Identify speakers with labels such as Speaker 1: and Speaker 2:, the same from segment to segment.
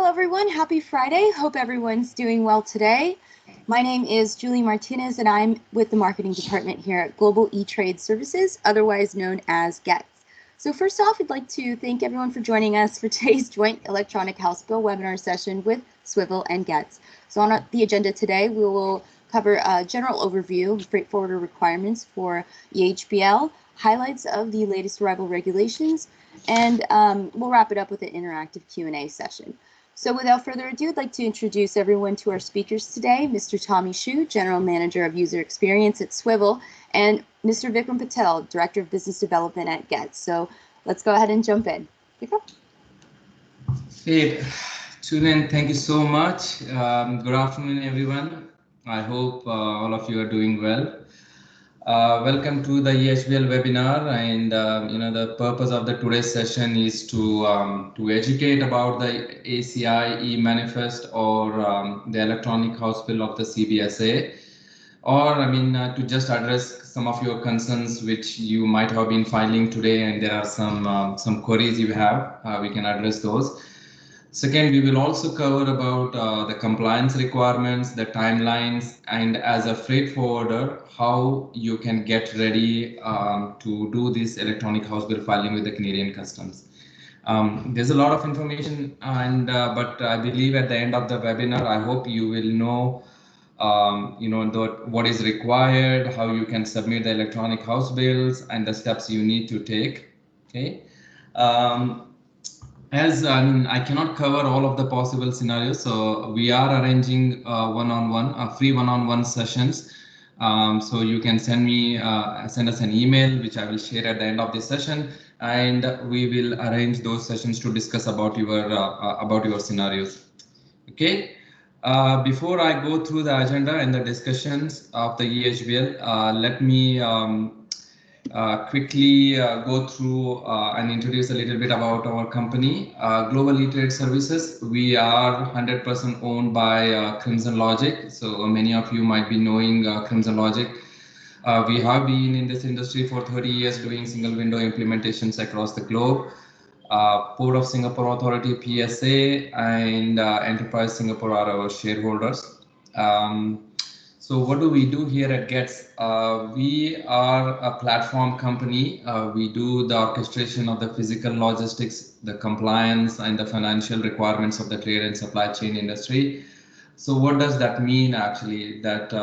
Speaker 1: everyone. Happy Friday. Hope everyone's doing well today. My name is Julie Martinez, and I'm with the marketing department here at Global eTrade Services, otherwise known as GeTS. So first off, I'd like to thank everyone for joining us for today's joint Electronic House Bill webinar session with Swivel and GeTS. So on the agenda today, we will cover a general overview of freight forwarder requirements for eHBL, highlights of the latest arrival regulations, and we'll wrap it up with an interactive Q&A session. So without further ado, I'd like to introduce everyone to our speakers today, Mr. Tommy Shu, General Manager of User Experience at Swivel, and Mr. Vikram Patel, Director of Business Development at GeTS. So let's go ahead and jump in. Vikram?
Speaker 2: Hey, Julian, thank you so much. Good afternoon, everyone. I hope all of you are doing well. Welcome to the eHBL webinar, and the purpose of the today's session is to educate about the ACI eManifest or the Electronic House Bill of the CBSA, or to just address some of your concerns which you might have been filing today, and there are some queries you have. We can address those. Second, we will also cover about the compliance requirements, the timelines, and as a freight forwarder, how you can get ready to do this electronic house bill filing with the Canadian Customs. There's a lot of information, and but I believe at the end of the webinar, I hope you will know, what is required, how you can submit the electronic house bills, and the steps you need to take. Okay. As I cannot cover all of the possible scenarios, so we are arranging free one-on-one sessions. So you can send us an email, which I will share at the end of this session, and we will arrange those sessions to discuss about your scenarios. Okay. Before I go through the agenda and the discussions of the eHBL, let me quickly go through and introduce a little bit about our company, Global eTrade Services. We are 100% owned by Crimson Logic. So many of you might be knowing Crimson Logic. We have been in this industry for 30 years doing single window implementations across the globe. Port of Singapore Authority, PSA, and Enterprise Singapore are our shareholders. So what do we do here at GeTS? We are a platform company. We do the orchestration of the physical logistics, the compliance, and the financial requirements of the trade and supply chain industry. So what does that mean actually? That,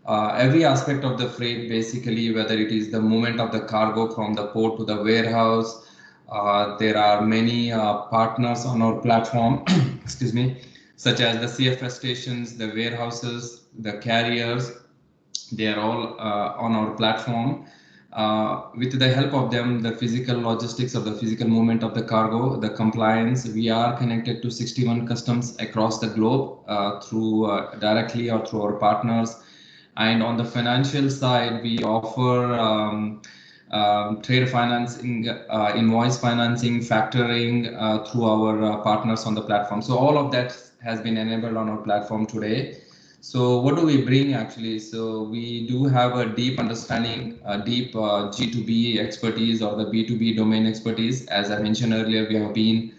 Speaker 2: every aspect of the freight, basically, whether it is the movement of the cargo from the port to the warehouse, there are many partners on our platform, excuse me, such as the CFS stations, the warehouses, the carriers. They are all on our platform. With the help of them, the physical logistics of the physical movement of the cargo, the compliance, we are connected to 61 customs across the globe through directly or through our partners. And on the financial side, we offer trade financing, invoice financing, factoring through our partners on the platform. So all of that has been enabled on our platform today. So what do we bring actually? So we do have a deep understanding, deep G2B expertise or the B2B domain expertise. As I mentioned earlier, we have been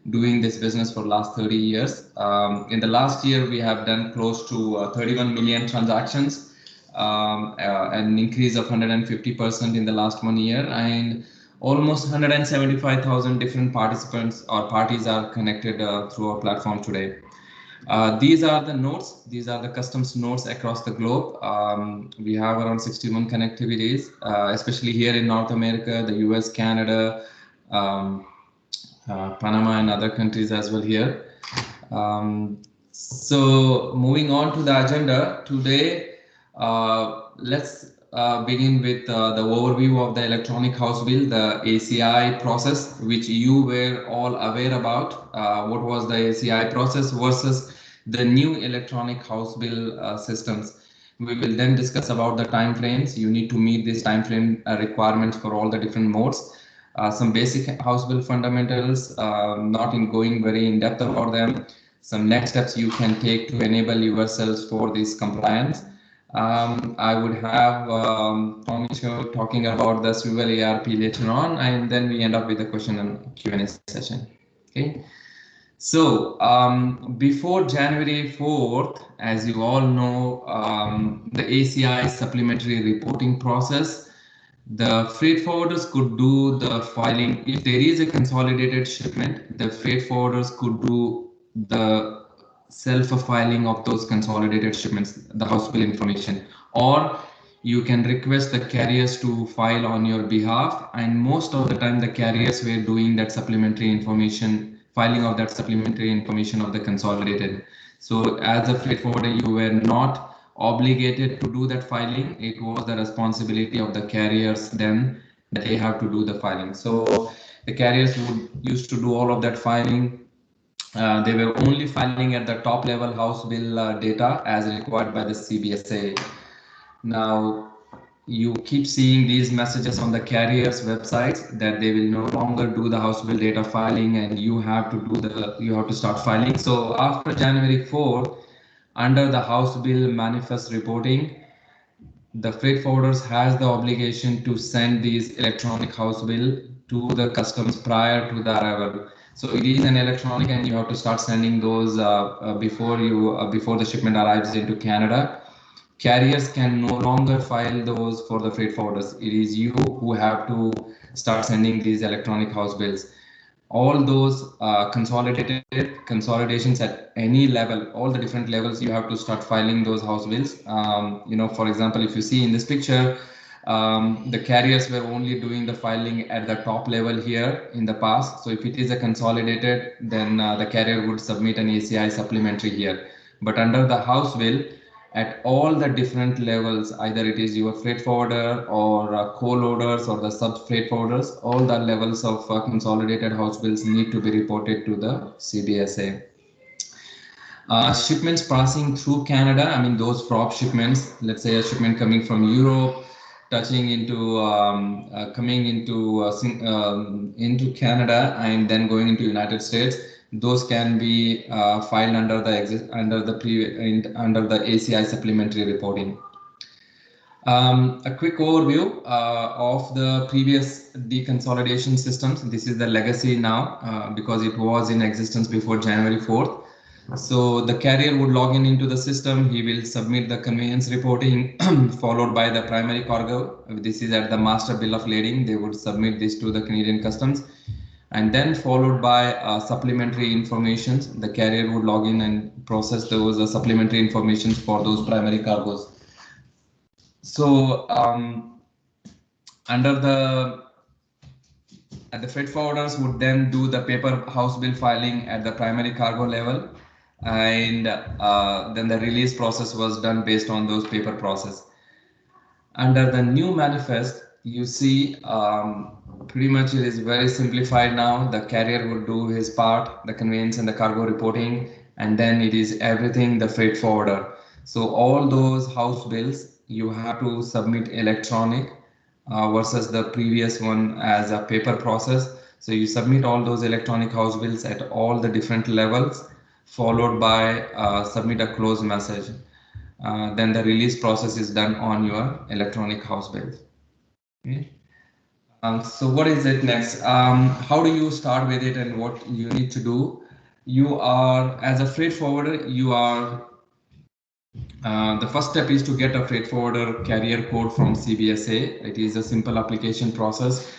Speaker 2: doing this business for the last 30 years. In the last year, we have done close to 31 million transactions, an increase of 150% in the last 1 year, and almost 175,000 different participants or parties are connected through our platform today. These are the nodes. These are the customs nodes across the globe. We have around 61 connectivities, especially here in North America, the US, Canada, Panama, and other countries as well here. So moving on to the agenda today, let's begin with the overview of the Electronic House Bill, the ACI process, which you were all aware about. What was the ACI process versus the new Electronic House Bill systems. We will then discuss about the timeframes. You need to meet these timeframe requirements for all the different modes. Some basic house bill fundamentals, not in going very in depth about them. Some next steps you can take to enable yourselves for this compliance. I would have Tommy talking about the Swivel ARP later on, and then we end up with a question and Q&A session. Okay. So before January 4th, as you all know, the ACI supplementary reporting process, the freight forwarders could do the filing. If there is a consolidated shipment, the freight forwarders could do the self-filing of those consolidated shipments, the house bill information, or you can request the carriers to file on your behalf. And most of the time, the carriers were doing that supplementary information, filing of that supplementary information of the consolidated. So as a freight forwarder, you were not obligated to do that filing. It was the responsibility of the carriers then that they have to do the filing. So the carriers would used to do all of that filing. They were only filing at the top level house bill data as required by the CBSA. Now you keep seeing these messages on the carriers websites that they will no longer do the house bill data filing, and you have to start filing. So after January 4th, under the house bill manifest reporting, the freight forwarders has the obligation to send these electronic house bill to the customs prior to the arrival. So it is an electronic, and you have to start sending those before the shipment arrives into Canada. Carriers can no longer file those for the freight forwarders. It is you who have to start sending these electronic house bills. All those consolidations at any level, all the different levels, you have to start filing those house bills. For example, if you see in this picture, the carriers were only doing the filing at the top level here in the past. So if it is a consolidated, then the carrier would submit an ACI supplementary here. But under the house bill, at all the different levels, either it is your freight forwarder or co-loaders or the sub freight forwarders, all the levels of consolidated house bills need to be reported to the CBSA. Shipments passing through Canada, I mean those prop shipments, let's say a shipment coming from Europe, touching into coming into Canada and then going into United States, those can be filed under the ACI supplementary reporting. A quick overview of the previous deconsolidation systems. This is the legacy now because it was in existence before January 4th. So the carrier would log into the system. He will submit the conveyance reporting followed by the primary cargo. This is at the master bill of lading. They would submit this to the Canadian Customs, and then followed by supplementary informations. The carrier would log in and process those supplementary informations for those primary cargos. So the freight forwarders would then do the paper house bill filing at the primary cargo level, and then the release process was done based on those paper process. Under the new manifest, you see pretty much it is very simplified now. The carrier will do his part, the conveyance and the cargo reporting, and then it is everything the freight forwarder. So all those house bills you have to submit electronic versus the previous one as a paper process. So you submit all those electronic house bills at all the different levels, followed by submit a close message. Then the release process is done on your electronic house bill. Okay. So what is it next? How do you start with it and what you need to do? You are, as a freight forwarder, you are the first step is to get a freight forwarder carrier code from CBSA. It is a simple application process.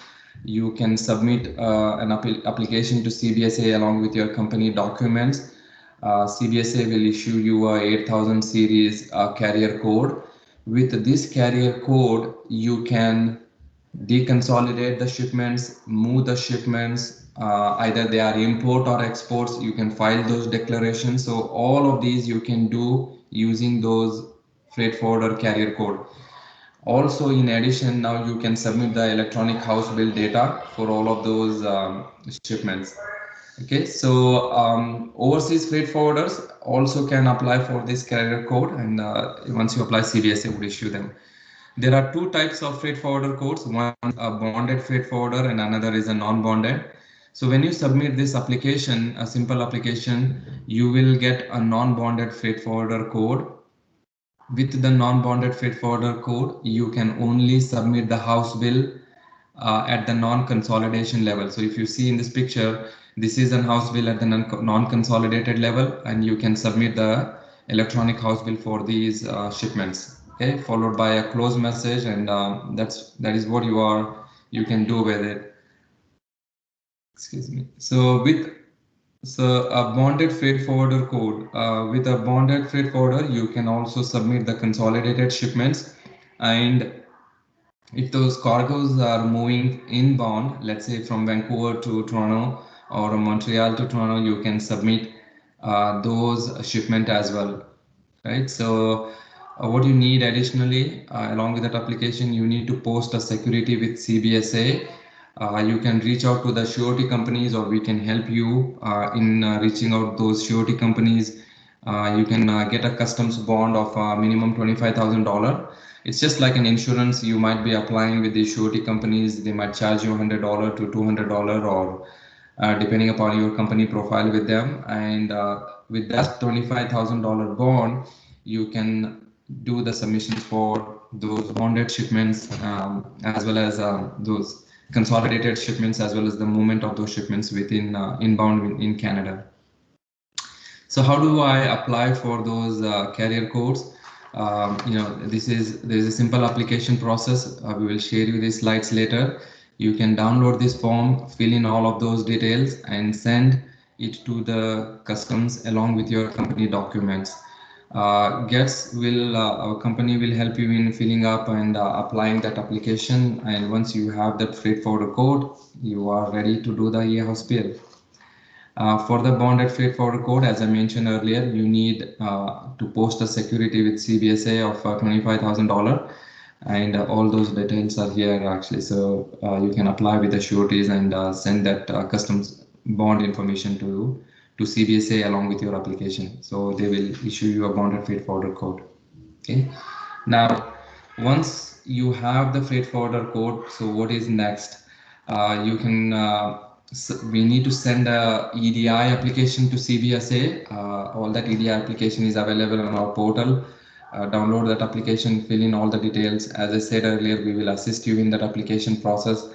Speaker 2: You can submit an application to CBSA along with your company documents. CBSA will issue you a 8000 series carrier code. With this carrier code, you can deconsolidate the shipments, move the shipments, either they are import or exports. You can file those declarations. So all of these you can do using those freight forwarder carrier code. Also, in addition, now you can submit the electronic house bill data for all of those shipments. Okay, so overseas freight forwarders also can apply for this carrier code, and once you apply, CBSA would issue them. There are two types of freight forwarder codes. One is a bonded freight forwarder and another is a non-bonded. So when you submit this application, a simple application, you will get a non-bonded freight forwarder code. With the non-bonded freight forwarder code, you can only submit the house bill at the non-consolidation level. So if you see in this picture, This is an house bill at the non-consolidated level, and you can submit the electronic house bill for these shipments. Okay, followed by a close message, and that is what you can do with it. Excuse me. So a bonded freight forwarder code. With a bonded freight forwarder, you can also submit the consolidated shipments, and if those cargoes are moving inbound, let's say from Vancouver to Toronto or Montreal to Toronto, you can submit those shipment as well, right? So what you need additionally, along with that application, you need to post a security with CBSA. You can reach out to the surety companies, or we can help you in reaching out those surety companies. You can get a customs bond of minimum $25,000. It's just like an insurance. You might be applying with the surety companies. They might charge you $100 to $200, or depending upon your company profile with them. And with that $25,000 bond, you can do the submissions for those bonded shipments, as well as those consolidated shipments, as well as the movement of those shipments within inbound in Canada. So how do I apply for those carrier codes? There's a simple application process. We will share you these slides later. You can download this form, fill in all of those details, and send it to the customs along with your company documents. Our company will help you in filling up and applying that application. And once you have that freight forwarder code, you are ready to do the e-house bill. For the bonded freight forwarder code, as I mentioned earlier, you need to post a security with CBSA of $25,000, and all those details are here actually. So you can apply with the sureties and send that customs bond information to CBSA along with your application. So they will issue you a bonded freight forwarder code. Okay. Now, once you have the freight forwarder code, so what is next? We need to send a EDI application to CBSA. All that EDI application is available on our portal. Download that application, fill in all the details. As I said earlier, we will assist you in that application process.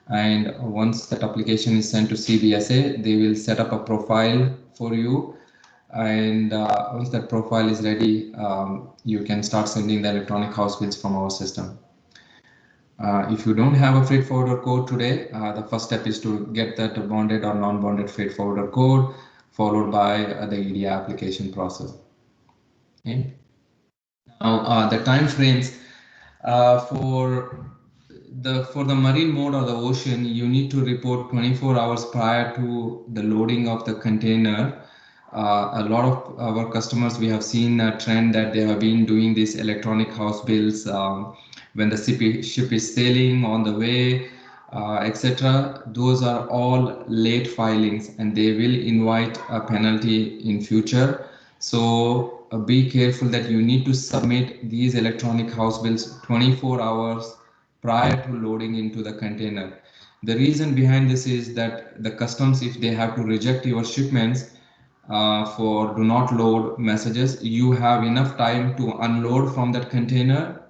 Speaker 2: And once that application is sent to CBSA, they will set up a profile for you. And once that profile is ready, you can start sending the electronic house bills from our system. If you don't have a freight forwarder code today, the first step is to get that bonded or non-bonded freight forwarder code, followed by the EDI application process. Okay. Now, the time frames for the marine mode or the ocean, you need to report 24 hours prior to the loading of the container. A lot of our customers, we have seen a trend that they have been doing these electronic house bills when the ship is sailing on the way, etc. Those are all late filings, and they will invite a penalty in future. So be careful that you need to submit these electronic house bills 24 hours prior to loading into the container. The reason behind this is that the customs, if they have to reject your shipments for do not load messages, you have enough time to unload from that container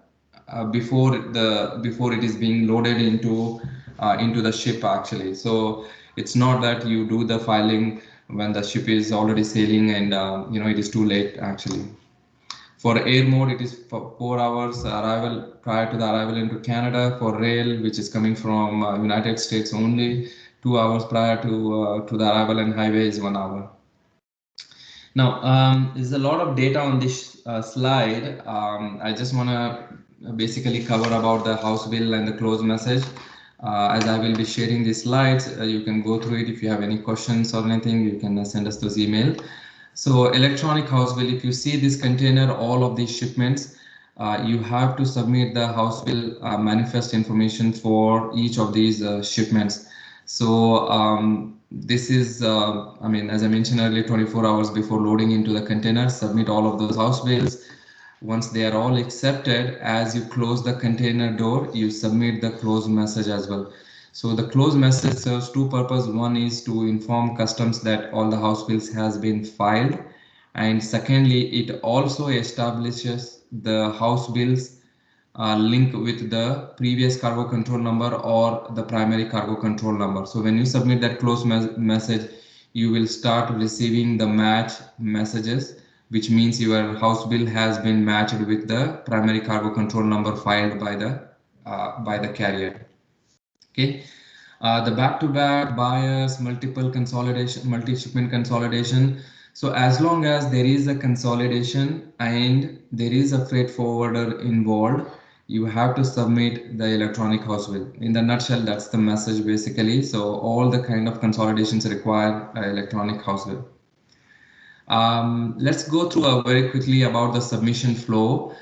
Speaker 2: before it is being loaded into the ship actually. So it's not that you do the filing when the ship is already sailing and it is too late actually. For air mode, it is for 4 hours arrival prior to the arrival into Canada. For rail, which is coming from United States only, 2 hours prior to the arrival, and highway is 1 hour. Now, there's a lot of data on this slide. I just want to basically cover about the house bill and the close message. As I will be sharing these slides, you can go through it. If you have any questions or anything, you can send us those emails. So electronic house bill, if you see this container, all of these shipments, you have to submit the house bill manifest information for each of these shipments. So this is, as I mentioned earlier, 24 hours before loading into the container, submit all of those house bills. Once they are all accepted, as you close the container door, you submit the close message as well. So the close message serves two purposes. One is to inform customs that all the house bills has been filed. And secondly, it also establishes the house bills link with the previous cargo control number or the primary cargo control number. So when you submit that close message, you will start receiving the match messages, which means your house bill has been matched with the primary cargo control number filed by the carrier. Okay. The back-to-back buyers, multiple consolidation, multi-shipment consolidation. So as long as there is a consolidation and there is a freight forwarder involved, you have to submit the electronic house bill. In the nutshell, that's the message basically. So all the kind of consolidations require electronic house bill. Let's go through very quickly about the submission flow.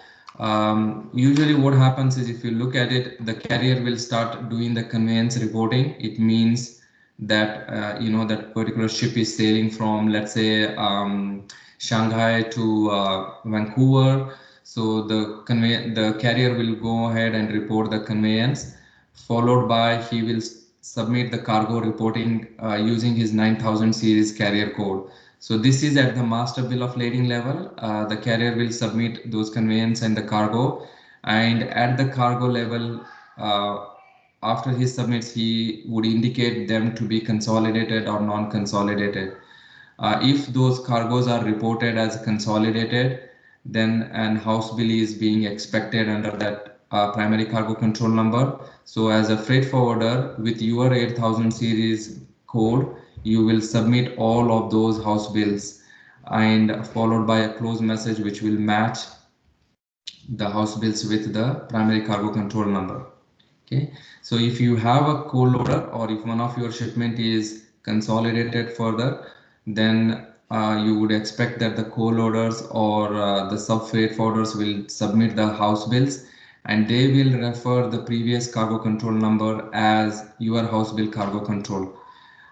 Speaker 2: Usually what happens is, if you look at it, the carrier will start doing the conveyance reporting. It means that that particular ship is sailing from, let's say, Shanghai to Vancouver. So the carrier will go ahead and report the conveyance, followed by he will submit the cargo reporting using his 9000 series carrier code. So this is at the master bill of lading level. The carrier will submit those conveyance and the cargo, and at the cargo level, after he submits, he would indicate them to be consolidated or non-consolidated. If those cargoes are reported as consolidated, then an house bill is being expected under that primary cargo control number. So as a freight forwarder with your 8000 series code, you will submit all of those house bills, and followed by a close message which will match the house bills with the primary cargo control number. Okay, so if you have a co-loader, or if one of your shipment is consolidated further, then you would expect that the co-loaders or the sub-freight forwarders will submit the house bills, and they will refer the previous cargo control number as your house bill cargo control.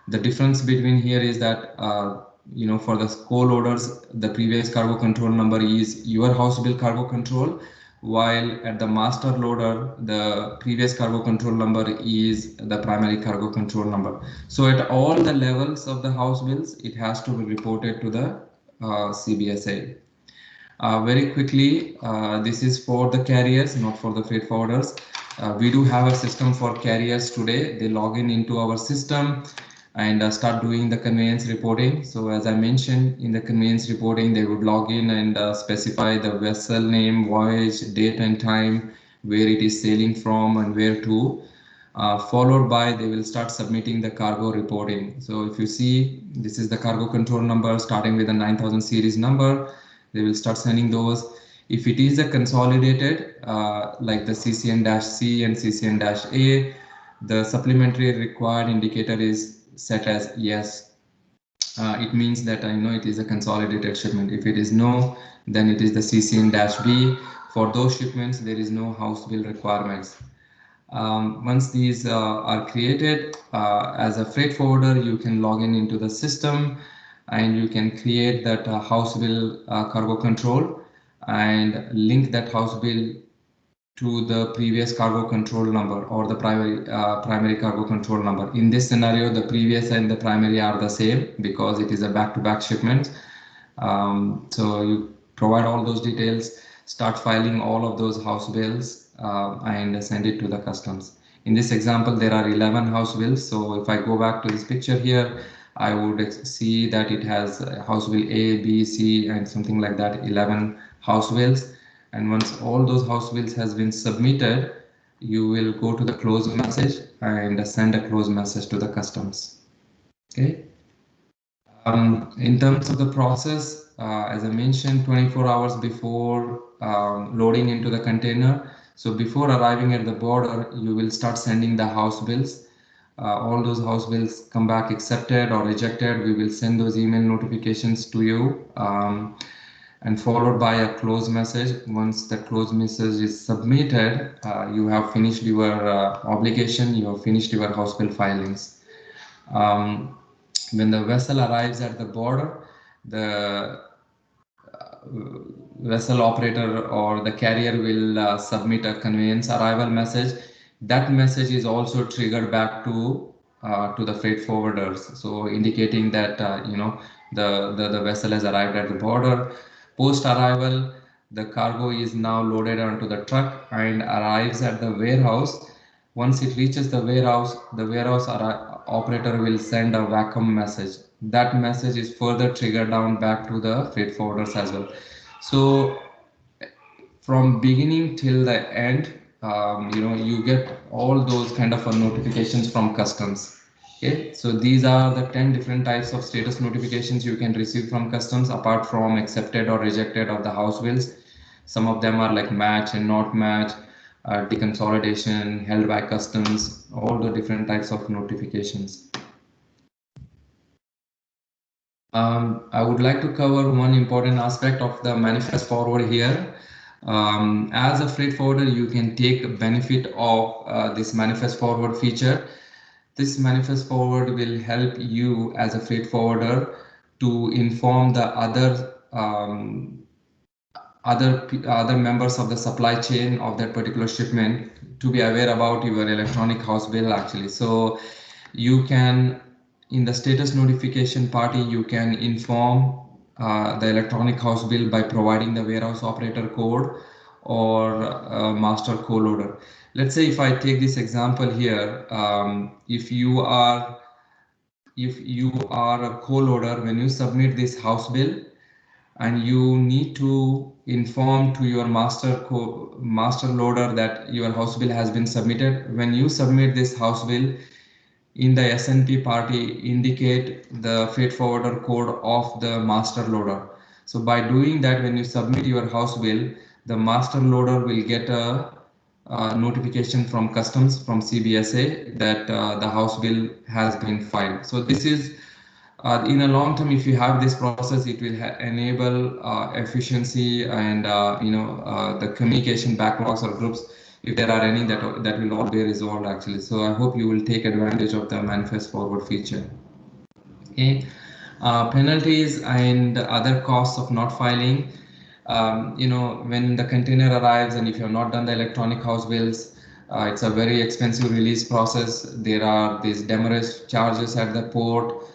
Speaker 2: The difference between here is that for the co-loaders, the previous cargo control number is your house bill cargo control, while at the master loader, the previous cargo control number is the primary cargo control number. So at all the levels of the house bills, it has to be reported to the CBSA. Very quickly, this is for the carriers, not for the freight forwarders. We do have a system for carriers today. They log in into our system and start doing the conveyance reporting. So as I mentioned, in the conveyance reporting, they would log in and specify the vessel name, voyage, date and time, where it is sailing from and where to. Followed by, they will start submitting the cargo reporting. So if you see, this is the cargo control number starting with the 9000 series number. They will start sending those. If it is a consolidated, like the CCN-C and CCN-A, the supplementary required indicator is set as yes. It means that I know it is a consolidated shipment. If it is no, then it is the CCN-B. For those shipments, there is no house bill requirements. Once these are created, as a freight forwarder, you can log in into the system and you can create that house bill cargo control and link that house bill to the previous cargo control number or the primary cargo control number. In this scenario, the previous and the primary are the same because it is a back-to-back shipment. So you provide all those details, start filing all of those house bills and send it to the customs. In this example, there are 11 house bills. So if I go back to this picture here, I would see that it has house bill A, B, C, and something like that, 11 house bills. And once all those house bills has been submitted, you will go to the close message and send a close message to the customs. Okay. In terms of the process, as I mentioned, 24 hours before loading into the container. So before arriving at the border, you will start sending the house bills. All those house bills come back accepted or rejected. We will send those email notifications to you. And followed by a close message. Once the close message is submitted, you have finished your obligation, you have finished your house bill filings. When the vessel arrives at the border, the vessel operator or the carrier will submit a conveyance arrival message. That message is also triggered back to the freight forwarders, so indicating that the vessel has arrived at the border. Post arrival, the cargo is now loaded onto the truck and arrives at the warehouse. Once it reaches the warehouse operator will send a welcome message. that message is further triggered down back to the freight forwarders as well. So from beginning till the end, you get all those kind of notifications from customs. Okay, so these are the 10 different types of status notifications you can receive from customs, apart from accepted or rejected of the house bills. Some of them are like match and not match, deconsolidation, held by customs, all the different types of notifications. I would like to cover one important aspect of the manifest forward here. As a freight forwarder, you can take benefit of this manifest forward feature. This manifest forward will help you as a freight forwarder to inform the other members of the supply chain of that particular shipment to be aware about your electronic house bill actually. So you can, in the status notification party, you can inform the electronic house bill by providing the warehouse operator code or master co-loader. Let's say if I take this example here, if you are a co-loader, when you submit this house bill, and you need to inform to your master loader that your house bill has been submitted. When you submit this house bill, in the SNP party, indicate the freight forwarder code of the master loader. So by doing that, when you submit your house bill, the master loader will get a notification from customs, from CBSA, that the house bill has been filed. So this is in a long term, if you have this process, it will enable efficiency and the communication backlogs or groups, if there are any, that will all be resolved actually. So I hope you will take advantage of the manifest forward feature. Okay, penalties and other costs of not filing. When the container arrives and if you have not done the electronic house bills, it's a very expensive release process. There are these demurrage charges at the port.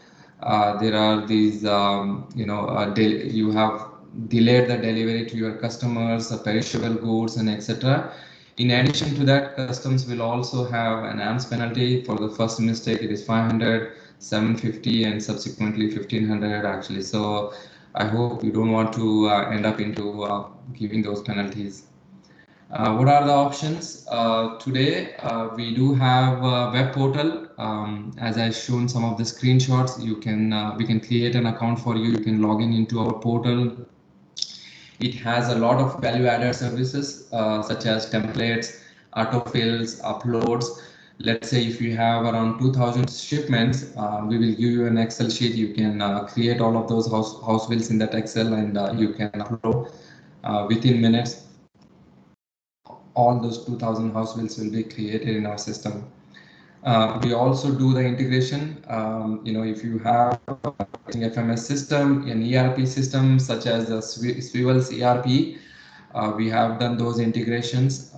Speaker 2: There are these, you have delayed the delivery to your customers, perishable goods, and etc. In addition to that, customs will also have an AMS penalty. For the first mistake, it is 500, 750, and subsequently 1500 actually. So I hope you don't want to end up into giving those penalties. What are the options? Today, we do have a web portal. As I've shown some of the screenshots, we can create an account for you. You can log in into our portal. It has a lot of value-added services such as templates, autofills, uploads. Let's say if you have around 2,000 shipments, we will give you an Excel sheet. You can create all of those house bills in that Excel, and you can upload within minutes. All those 2,000 house bills will be created in our system. We also do the integration. If you have an FMS system, an ERP system such as the Swivel's ERP, we have done those integrations.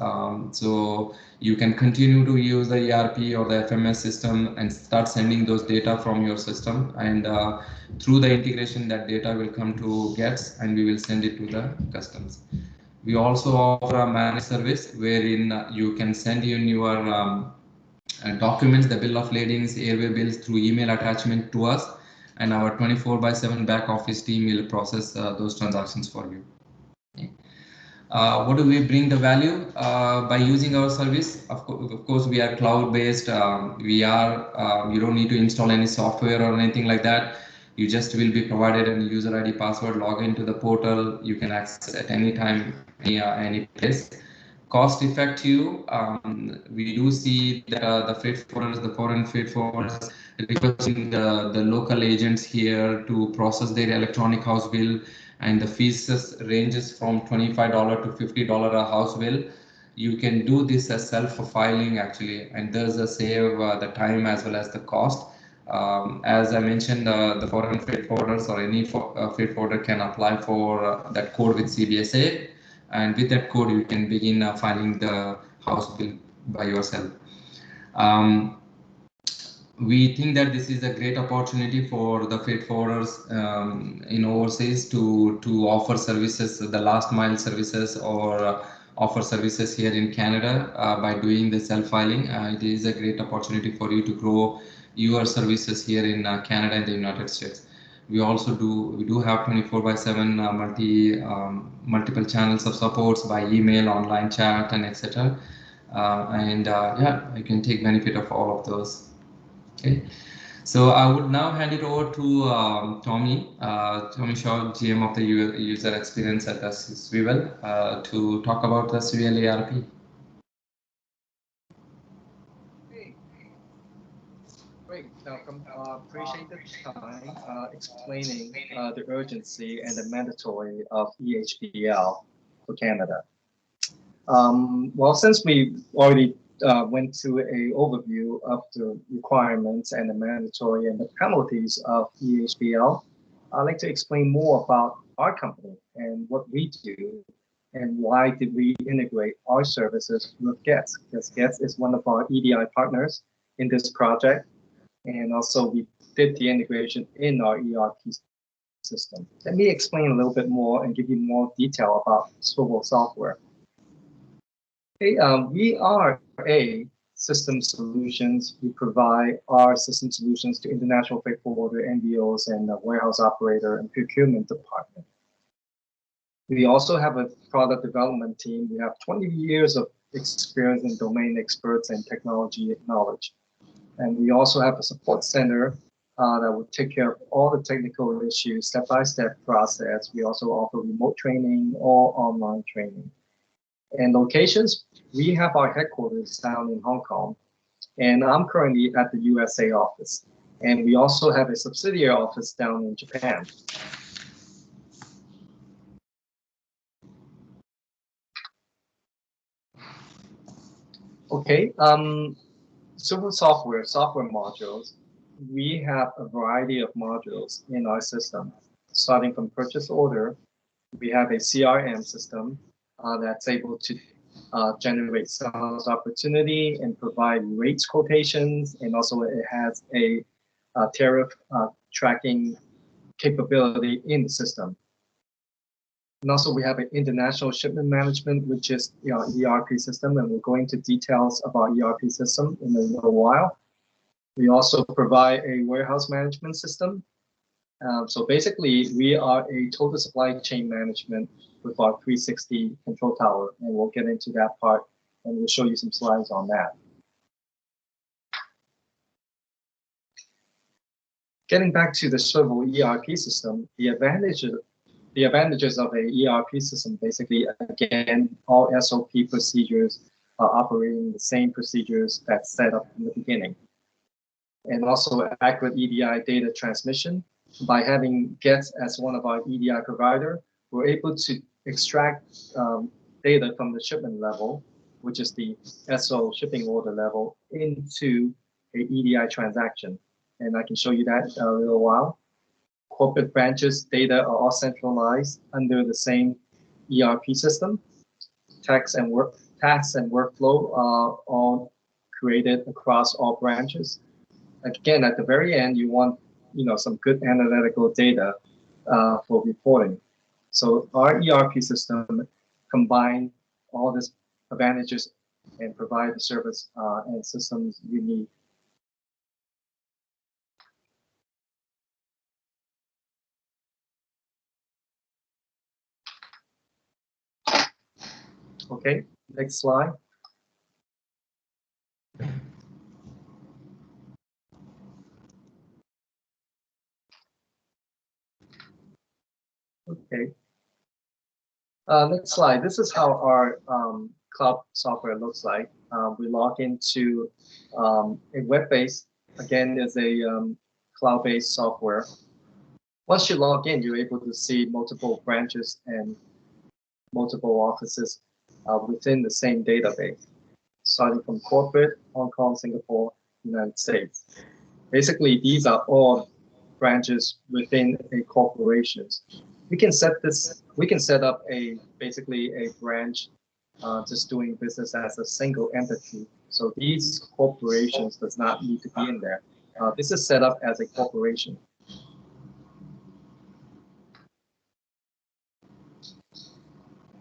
Speaker 2: So you can continue to use the ERP or the FMS system and start sending those data from your system. And through the integration, that data will come to GeTS and we will send it to the customs. We also offer a managed service wherein you can send in your documents, the bill of ladings, airway bills through email attachment to us, and our 24/7 back office team will process those transactions for you. Okay. What do we bring the value by using our service? Of course, we are cloud-based. You don't need to install any software or anything like that. You just will be provided a user ID, password, log into the portal. You can access at any time, any place. Cost effective. We do see that the freight forwarders, the foreign freight forwarders, requesting the local agents here to process their electronic house bill, and the fees ranges from $25 to $50 a house bill. You can do this as self-filing actually, and thus save the time as well as the cost. As I mentioned, the foreign freight forwarders or any freight forwarder can apply for that code with CBSA, and with that code you can begin filing the house bill by yourself. We think that this is a great opportunity for the freight forwarders in overseas to offer services, the last mile services, or offer services here in Canada by doing the self-filing. It is a great opportunity for you to grow your services here in Canada and the United States. We do have 24/7 multiple channels of supports by email, online chat, and etc. Yeah, you can take benefit of all of those. Okay. So I would now hand it over to Tommy Shaw, GM of the user experience at the Swivel, to talk about the Swivel ERP.
Speaker 3: Great, Malcolm. Appreciate the time explaining the urgency and the mandatory of eHBL for Canada. Well, since we already went to a overview of the requirements and the mandatory and the penalties of eHBL, I'd like to explain more about our company and what we do and why did we integrate our services with GeTS, because GeTS is one of our EDI partners in this project. And also we did the integration in our ERP system. Let me explain a little bit more and give you more detail about Swivel software. Okay, we are a system solutions. We provide our system solutions to international freight forwarder, NVOs, and warehouse operator and procurement department. We also have a product development team. We have 20 years of experience in domain experts and technology knowledge. And we also have a support center that will take care of all the technical issues, step-by-step process. We also offer remote training or online training. And locations, we have our headquarters down in Hong Kong. And I'm currently at the USA office. And we also have a subsidiary office down in Japan. Okay. Swivel software modules, we have a variety of modules in our system. Starting from purchase order, we have a CRM system that's able to generate sales opportunity and provide rates quotations, and also it has a tariff tracking capability in the system. And also we have an international shipment management, which is ERP system, and we'll go into details about ERP system in a little while. We also provide a warehouse management system. So basically, we are a total supply chain management with our 360 control tower, and we'll get into that part, and we'll show you some slides on that. Getting back to the Swivel ERP system, the advantages of a ERP system, basically, again, all SOP procedures are operating the same procedures that's set up in the beginning. And also accurate EDI data transmission. By having GeTS as one of our EDI provider, we're able to extract data from the shipment level, which is the SO shipping order level, into a EDI transaction. And I can show you that in a little while. Corporate branches data are all centralized under the same ERP system. Tasks and workflow are all created across all branches. Again, at the very end, you want some good analytical data for reporting. So our ERP system combine all these advantages and provide the service and systems you need. Okay, next slide. Okay. Next slide. This is how our cloud software looks like. We log into a web-based, again, is a cloud-based software. Once you log in, you're able to see multiple branches and multiple offices within the same database, starting from corporate, Hong Kong, Singapore, United States. Basically, these are all branches within a corporation. We can set up basically a branch just doing business as a single entity. So these corporations does not need to be in there. This is set up as a corporation.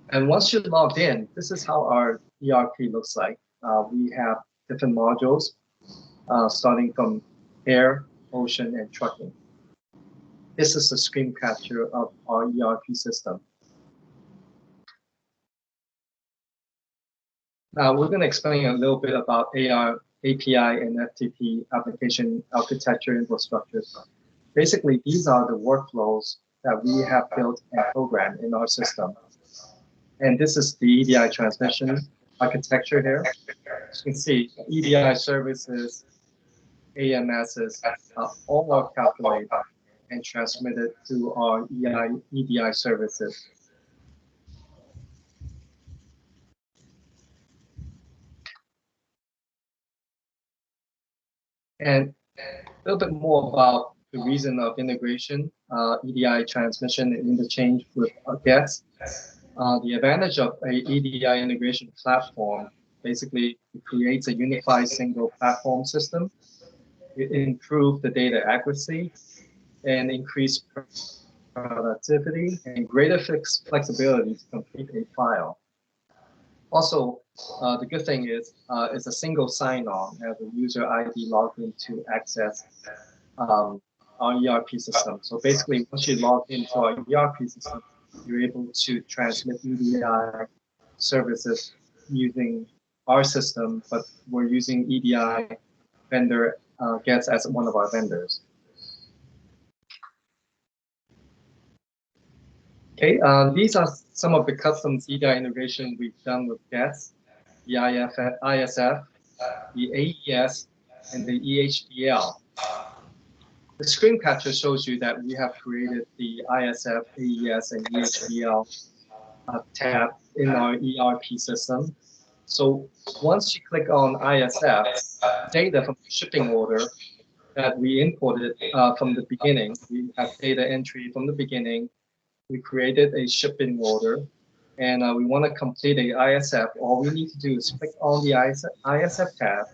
Speaker 3: And once you're logged in, this is how our ERP looks like. We have different modules, starting from air, ocean, and trucking. This is the screen capture of our ERP system. Now we're going to explain a little bit about AR, API, and FTP application architecture infrastructures. Basically, these are the workflows that we have built and programmed in our system. And this is the EDI transmission architecture here. As you can see, EDI services, AMSs, all are calculated and transmitted to our EDI services. And a little bit more about the reason of integration, EDI transmission and interchange with GeTS. The advantage of a EDI integration platform, basically it creates a unified single platform system. It improves the data accuracy and increase productivity and greater flexibility to complete a file. Also, the good thing is it's a single sign-on as a user ID login to access our ERP system. So basically, once you log into our ERP system, you're able to transmit EDI services using our system, but we're using EDI vendor GeTS as one of our vendors. Okay, these are some of the custom EDI integration we've done with GeTS, the ISF, the AES, and the eHBL. The screen capture shows you that we have created the ISF, AES, and eHBL tab in our ERP system. So once you click on ISF, data from the shipping order that we imported from the beginning, we have data entry from the beginning. We created a shipping order, and we want to complete a ISF. All we need to do is click on the ISF tab,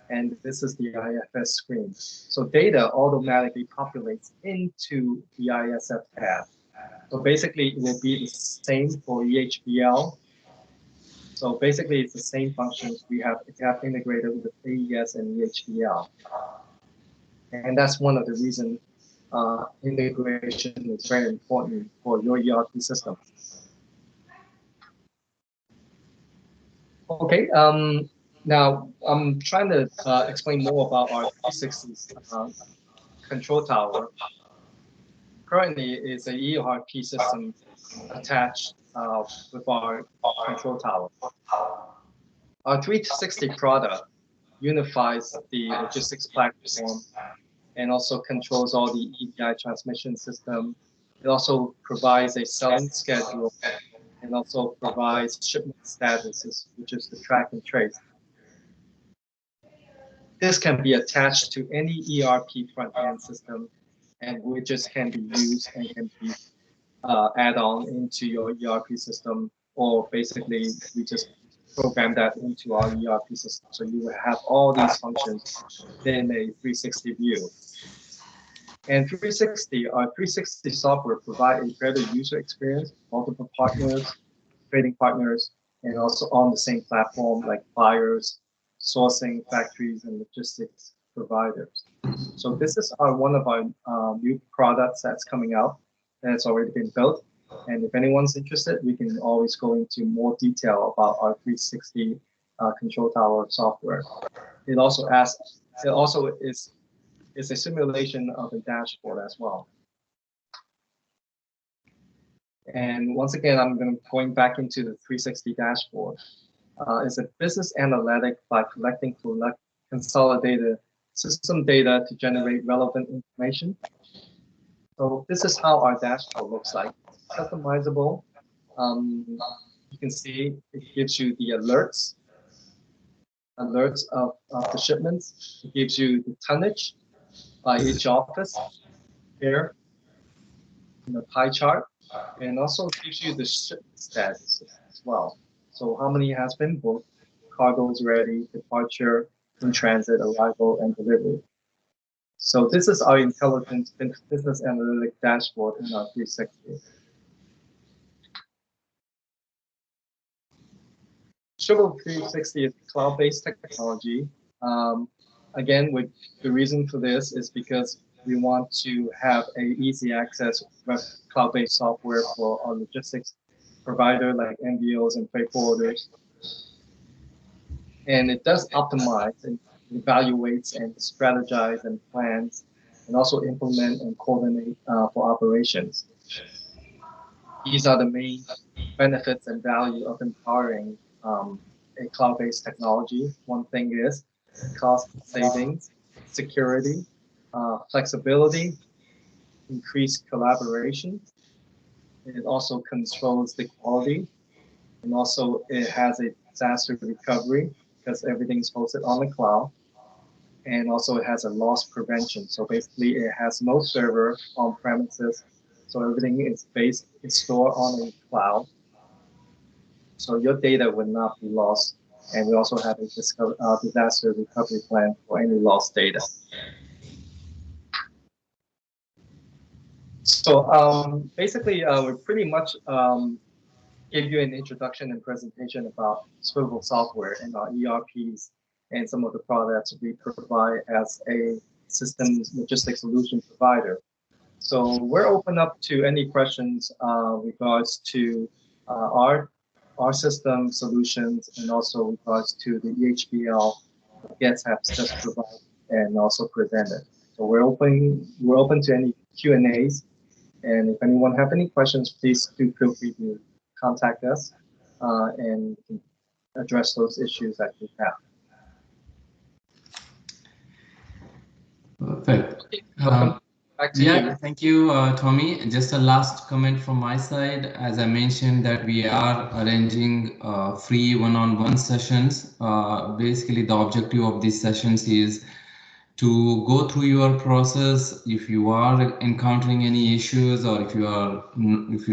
Speaker 3: and this is the IFS screen. So data automatically populates into the ISF tab. So basically, it will be the same for eHBL. So basically, it's the same functions we have integrated with AES and eHBL. And that's one of the reasons integration is very important for your ERP system. Okay, now I'm trying to explain more about our 360 control tower. Currently, it's an ERP system attached with our control tower. Our 360 product unifies the logistics platform and also controls all the EDI transmission system. It also provides a selling schedule and also provides shipment statuses, which is the track and trace. This can be attached to any ERP front-end system, and widgets can be used and can be add on into your ERP system, or basically we just program that into our ERP system. So you will have all these functions in a 360 view. And 360, our 360 software provide a better user experience, multiple partners, trading partners, and also on the same platform like buyers, sourcing factories, and logistics providers. So this is one of our new products that's coming out, and it's already been built. And if anyone's interested, we can always go into more detail about our 360 control tower software. It also is a simulation of a dashboard as well. And once again, I'm going back into the 360 dashboard. It's a business analytic by collecting consolidated system data to generate relevant information. So this is how our dashboard looks like. It's customizable. You can see it gives you the alerts of the shipments. It gives you the tonnage by each office here in the pie chart, and also gives you the shipment status as well. So how many has been booked, cargo is ready, departure, in transit, arrival, and delivery. So this is our intelligent business analytic dashboard in our 360. Swivel 360 is cloud-based technology. Again, the reason for this is because we want to have a easy access web cloud-based software for our logistics provider like NVOs and freight forwarders. And it does optimize and evaluates and strategize and plans and also implement and coordinate for operations. These are the main benefits and value of empowering a cloud-based technology. One thing is cost savings, security, flexibility, increased collaboration. It also controls the quality, and also it has a disaster recovery because everything's hosted on the cloud. And also it has a loss prevention. So basically it has no server on premises. So everything is stored on a cloud. So your data will not be lost. And we also have a disaster recovery plan for any lost data. So basically, we pretty much give you an introduction and presentation about Swivel software and our ERPs and some of the products we provide as a systems logistics solution provider. So we're open up to any questions regards to our system solutions and also regards to the eHBL GeTS have just provided and also presented. So we're open to any Q&As, and if anyone have any questions, please do feel free to contact us and address those issues that you have.
Speaker 2: Perfect.
Speaker 3: Back to you.
Speaker 2: Thank you, Tommy. Just a last comment from my side. As I mentioned that we are arranging free one-on-one sessions. Basically, the objective of these sessions is to go through your process. If you are encountering any issues or if you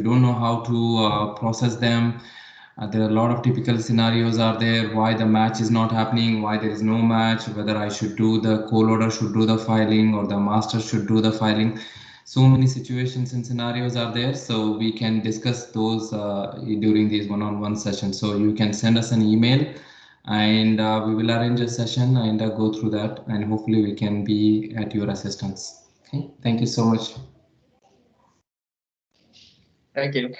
Speaker 2: don't know how to process them, there are a lot of typical scenarios are there, why the match is not happening, why there is no match, whether I should do the co-loader should do the filing or the master should do the filing. So many situations and scenarios are there, so we can discuss those during these one-on-one sessions. So you can send us an email and we will arrange a session and go through that, and hopefully we can be at your assistance. Okay, thank you so much.
Speaker 3: Thank you.